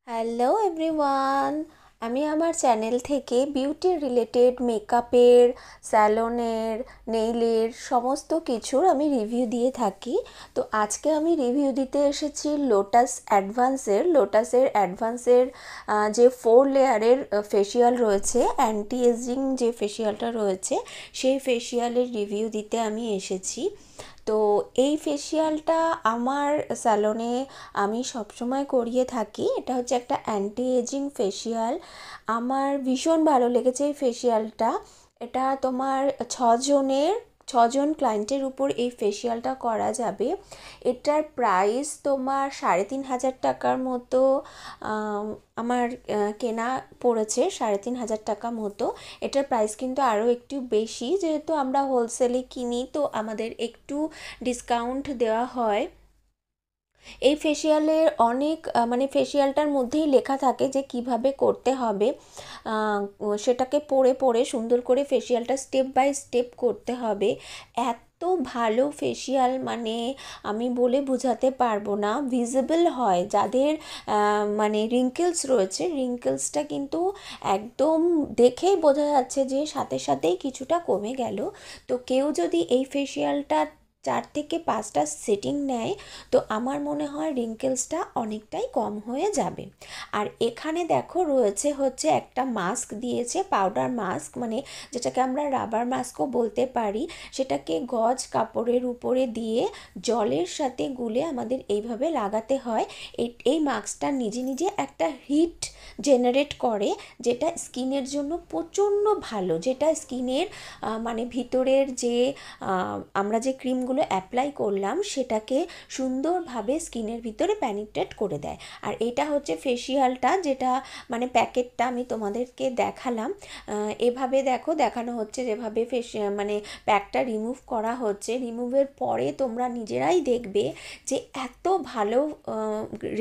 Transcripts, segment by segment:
Hello everyone, আমি আমার channel থেকে বিউটি রিলেটেড মেকআপের, স্যালনের, নেইলের সমস্ত কিছুর আমি রিভিউ দিয়ে থাকি। তো আজকে আমি রিভিউ দিতে এসেছি লোটাসের অ্যাডভান্সের যে 4 লেয়ারের ফেসিয়াল রয়েছে, অ্যান্টি এজিং যে ফেসিয়ালটা রয়েছে সেই ফেসিয়ালের রিভিউ দিতে আমি এসেছি। তো এই ফেসিয়ালটা আমার স্যালনে আমি সবসময় করিয়ে থাকি। এটা হচ্ছে একটা অ্যান্টি এজিং ফেসিয়াল। আমার ভীষণ ভালো লেগেছে এই ফেসিয়ালটা। এটা তোমার ছজনের ছজন ক্লায়েন্টের উপর এই ফেসিয়ালটা করা যাবে। এটার প্রাইস তোমার 3,500 টাকার মতো আমার কেনা পড়েছে, 3,500 টাকা মতো। এটার প্রাইস কিন্তু আরও একটু বেশি, যেহেতু আমরা হোলসেলে কিনি তো আমাদের একটু ডিসকাউন্ট দেওয়া হয়। এই ফেসিয়ালের অনেক মানে ফেসিয়ালটার মধ্যেই লেখা থাকে যে কিভাবে করতে হবে। সেটাকে পড়ে পড়ে সুন্দর করে ফেসিয়ালটা স্টেপ বাই স্টেপ করতে হবে। এত ভালো ফেসিয়াল, মানে আমি বলে বোঝাতে পারবো না। ভিজিবল হয় যাদের মানে রিঙ্কেলস রয়েছে, রিঙ্কেলসটা কিন্তু একদম দেখেই বোঝা যাচ্ছে যে সাথে সাথেই কিছুটা কমে গেল। তো কেউ যদি এই ফেসিয়ালটা 4 থেকে 5টা সেটিং নেয় তো আমার মনে হয় রিঙ্কেলসটা অনেকটাই কম হয়ে যাবে। আর এখানে দেখো রয়েছে হচ্ছে একটা মাস্ক দিয়েছে, পাউডার মাস্ক, মানে যেটাকে আমরা রাবার মাস্কও বলতে পারি। সেটাকে গজ কাপড়ের উপরে দিয়ে জলের সাথে গুলে আমাদের এইভাবে লাগাতে হয়। এই মাস্কটা নিজে নিজে একটা হিট জেনারেট করে, যেটা স্কিনের জন্য প্রচণ্ড ভালো, যেটা স্কিনের মানে ভিতরের যে আমরা যে ক্রিমগুলো অ্যাপ্লাই করলাম সেটাকে সুন্দরভাবে স্কিনের ভিতরে প্যানিট্রেট করে দেয়। আর এটা হচ্ছে ফেসিয়ালটা, যেটা মানে প্যাকেটটা আমি তোমাদেরকে দেখালাম। এভাবে দেখো দেখানো হচ্ছে যেভাবে মানে প্যাকটা রিমুভ করা হচ্ছে। রিমুভের পরে তোমরা নিজেরাই দেখবে যে এত ভালো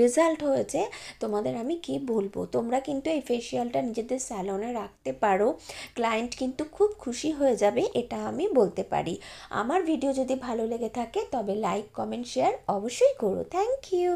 রেজাল্ট হয়েছে, তোমাদের আমি কি বলবো। তোমরা কিন্তু এই ফেসিয়ালটা নিজেদের স্যালনে রাখতে পারো, ক্লায়েন্ট কিন্তু খুব খুশি হয়ে যাবে, এটা আমি বলতে পারি। আমার ভিডিও যদি ভালো লেগে থাকে তবে লাইক, কমেন্ট, শেয়ার অবশ্যই করো। Thank you.